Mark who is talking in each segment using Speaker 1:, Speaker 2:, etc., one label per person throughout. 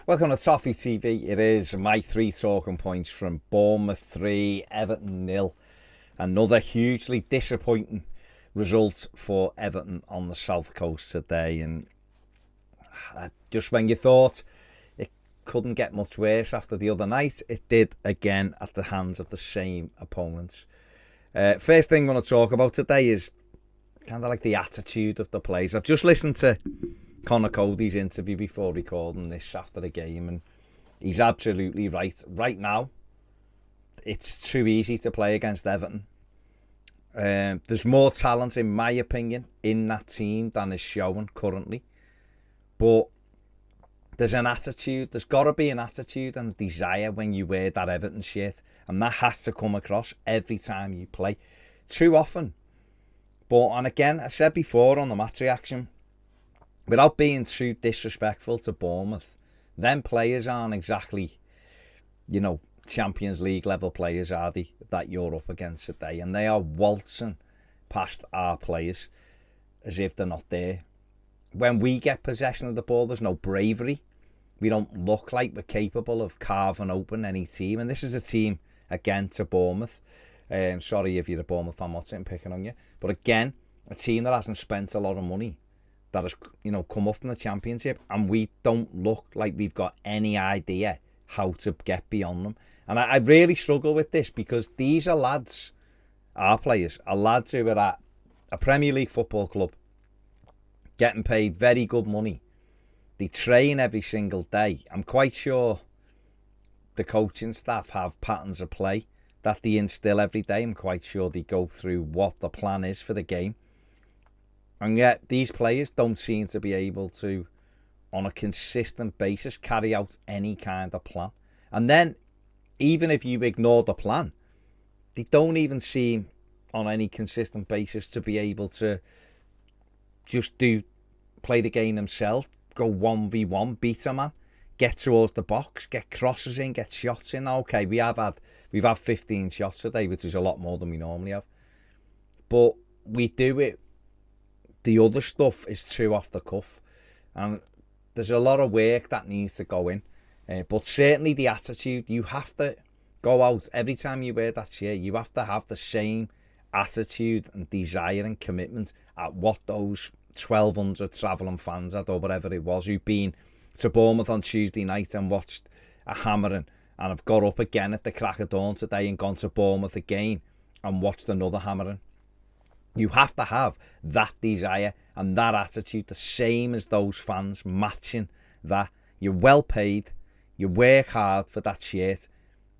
Speaker 1: Welcome to Toffee TV. It is my 3 talking points from Bournemouth 3, Everton 0. Another hugely disappointing result for Everton on the south coast today. And just when you thought it couldn't get much worse after the other night, it did again at the hands of the same opponents. First thing I want to talk about today is kind of like the attitude of the players. I've just listened to Conor Cody's interview before recording this after the game, and he's absolutely right. Right now, it's too easy to play against Everton. There's more talent, in my opinion, in that team than is shown currently. But there's an attitude. There's got to be an attitude and a desire when you wear that Everton shirt, and that has to come across every time you play. Too often. And again, I said before on the match reaction, without being too disrespectful to Bournemouth, them players aren't exactly, Champions League level players, are they, that you're up against today? And they are waltzing past our players as if they're not there. When we get possession of the ball, there's no bravery. We don't look like we're capable of carving open any team. And this is a team, again, to Bournemouth. Sorry if you're a Bournemouth fan, I'm not sitting picking on you. But again, a team that hasn't spent a lot of money, that has, come up from the Championship, and we don't look like we've got any idea how to get beyond them. And I really struggle with this, because these are lads, our players, are lads who are at a Premier League football club, getting paid very good money. They train every single day. I'm quite sure the coaching staff have patterns of play that they instill every day. I'm quite sure they go through what the plan is for the game. And yet these players don't seem to be able to, on a consistent basis, carry out any kind of plan. And then, even if you ignore the plan, they don't even seem, on any consistent basis, to be able to just play the game themselves, go 1v1, beat a man, get towards the box, get crosses in, get shots in. Okay, we've had 15 shots today, which is a lot more than we normally have. But we do it. The other stuff is too off the cuff, and there's a lot of work that needs to go in. But certainly the attitude, you have to go out every time you wear that shirt. You have to have the same attitude and desire and commitment at what those 1,200 travelling fans had, or whatever it was, who've been to Bournemouth on Tuesday night and watched a hammering, and have got up again at the crack of dawn today and gone to Bournemouth again and watched another hammering. You have to have that desire and that attitude, the same as those fans, matching that. You're well paid, you work hard for that shirt,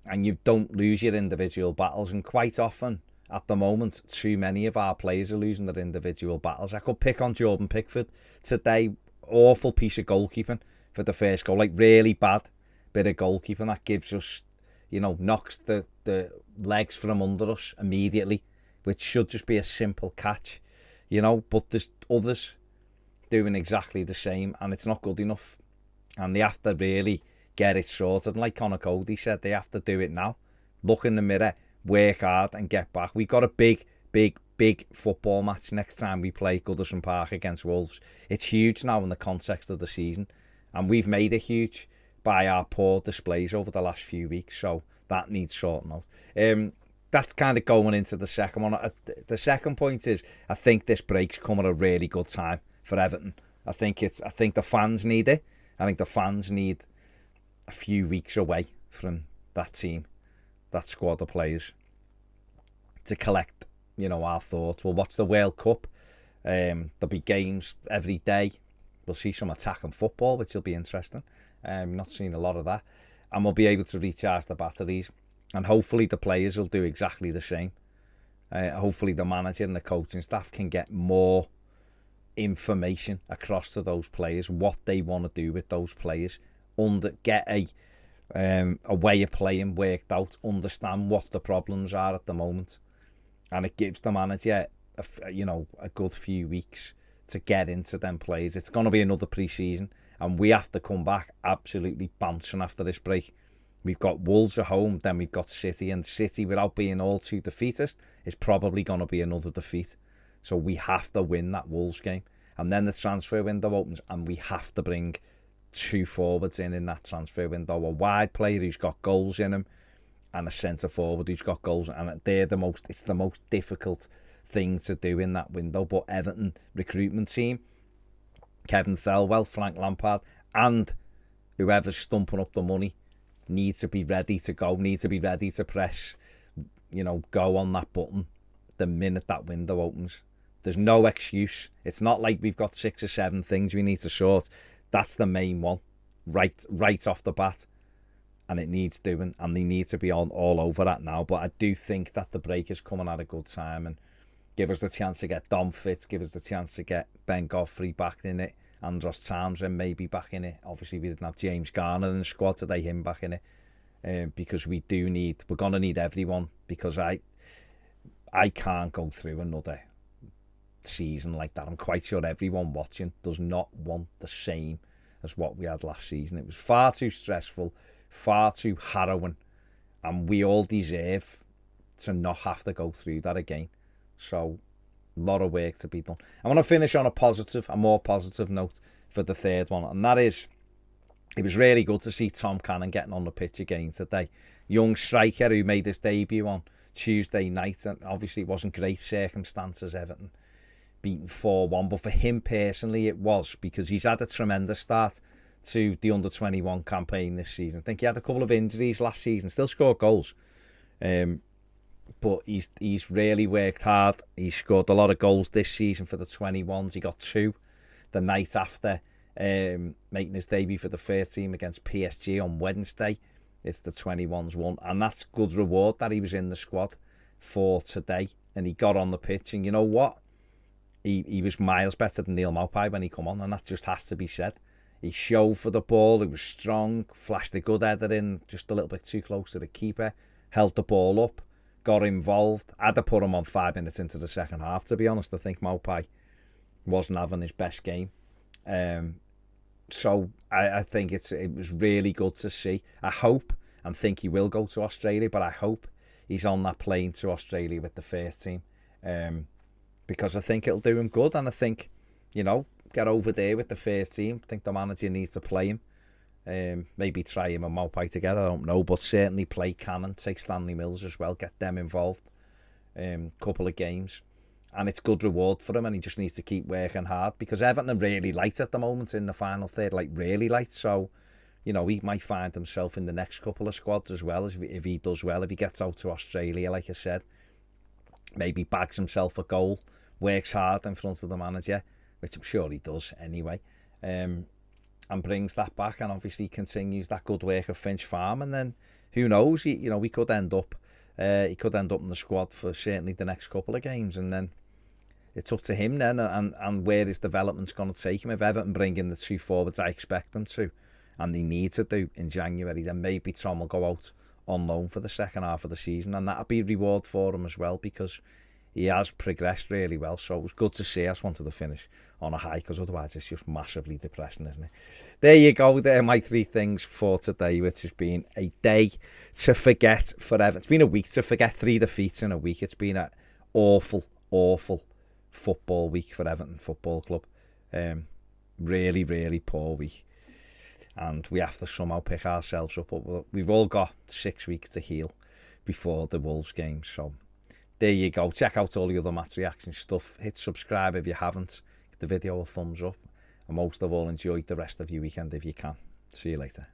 Speaker 1: and you don't lose your individual battles. And quite often, at the moment, too many of our players are losing their individual battles. I could pick on Jordan Pickford today. Awful piece of goalkeeping for the first goal, like really bad bit of goalkeeping that gives us, knocks the legs from under us immediately, which should just be a simple catch, but there's others doing exactly the same, and it's not good enough. And they have to really get it sorted. And like Conor Cody said, they have to do it now. Look in the mirror, work hard, and get back. We've got a big football match next time we play Goodison Park against Wolves. It's huge now in the context of the season, and we've made it huge by our poor displays over the last few weeks, so that needs sorting out. That's kind of going into the second one. The second point is, I think this break's come at a really good time for Everton. I think the fans need it. I think the fans need a few weeks away from that team, that squad of players, to collect, our thoughts. We'll watch the World Cup. There'll be games every day. We'll see some attacking football, which will be interesting. Not seen a lot of that. And we'll be able to recharge the batteries. And hopefully the players will do exactly the same. Hopefully the manager and the coaching staff can get more information across to those players, what they want to do with those players, get a way of playing worked out, understand what the problems are at the moment, and it gives the manager a good few weeks to get into them players. It's going to be another pre-season, and we have to come back absolutely bouncing after this break. We've got Wolves at home, then we've got City, and City, without being all too defeatist, is probably going to be another defeat. So we have to win that Wolves game. And then the transfer window opens, and we have to bring two forwards in that transfer window, a wide player who's got goals in him and a centre forward who's got goals, and it's the most difficult thing to do in that window. But Everton recruitment team, Kevin Thelwell, Frank Lampard, and whoever's stumping up the money need to be ready to go, need to be ready to press, go on that button the minute that window opens. There's no excuse. It's not like we've got 6 or 7 things we need to sort. That's the main one, right off the bat. And it needs doing, and they need to be on all over that now. But I do think that the break is coming at a good time and give us the chance to get Dom fit, give us the chance to get Ben Godfrey back in it, Andros Townsend maybe back in it. Obviously, we didn't have James Garner in the squad today, him back in it, because we're going to need everyone, because I can't go through another season like that. I'm quite sure everyone watching does not want the same as what we had last season. It was far too stressful, far too harrowing, and we all deserve to not have to go through that again. So, a lot of work to be done. I want to finish on a more positive note for the third one, and that is, it was really good to see Tom Cannon getting on the pitch again today. Young striker who made his debut on Tuesday night, and obviously it wasn't great circumstances, Everton beaten 4-1, but for him personally it was, because he's had a tremendous start to the under-21 campaign this season. I think he had a couple of injuries last season, still scored goals, but he's really worked hard. He scored a lot of goals this season for the 21s. He got 2 the night after making his debut for the first team against PSG on Wednesday. It's the 21s one, and that's good reward that he was in the squad for today, and he got on the pitch, and you know what? He was miles better than Neil Maupay when he come on, and that just has to be said. He showed for the ball, he was strong, flashed a good header in, just a little bit too close to the keeper, held the ball up, got involved. I'd have put him on 5 minutes into the second half, to be honest. I think Maupay wasn't having his best game. So I think it was really good to see. I hope and think he will go to Australia, but I hope he's on that plane to Australia with the first team, because I think it'll do him good, and I think, get over there with the first team. I think the manager needs to play him. Maybe try him and Maupay together, I don't know, but certainly play Cannon, take Stanley Mills as well, get them involved. Couple of games. And it's good reward for him, and he just needs to keep working hard, because Everton are really light at the moment in the final third, really light. So, he might find himself in the next couple of squads as well, if he does well, if he gets out to Australia, like I said. Maybe bags himself a goal, works hard in front of the manager, which I'm sure he does anyway, and brings that back, and obviously continues that good work of Finch Farm, and then who knows, he could end up in the squad for certainly the next couple of games, and then it's up to him then, and where his development's going to take him. If Everton bring in the 2 forwards I expect them to, and they need to do in January, then maybe Tom will go out on loan for the second half of the season, and that'll be a reward for him as well, because he has progressed really well. So it was good to see. I just wanted to finish on a high, because otherwise it's just massively depressing, isn't it? There you go. There are my 3 things for today, which has been a day to forget forever. It's been a week to forget. 3 defeats in a week. It's been an awful football week for Everton Football Club. Really, really poor week. And we have to somehow pick ourselves up. But we've all got 6 weeks to heal before the Wolves game. So there you go. Check out all the other match reaction stuff. Hit subscribe if you haven't. Give the video a thumbs up. And most of all, enjoy the rest of your weekend if you can. See you later.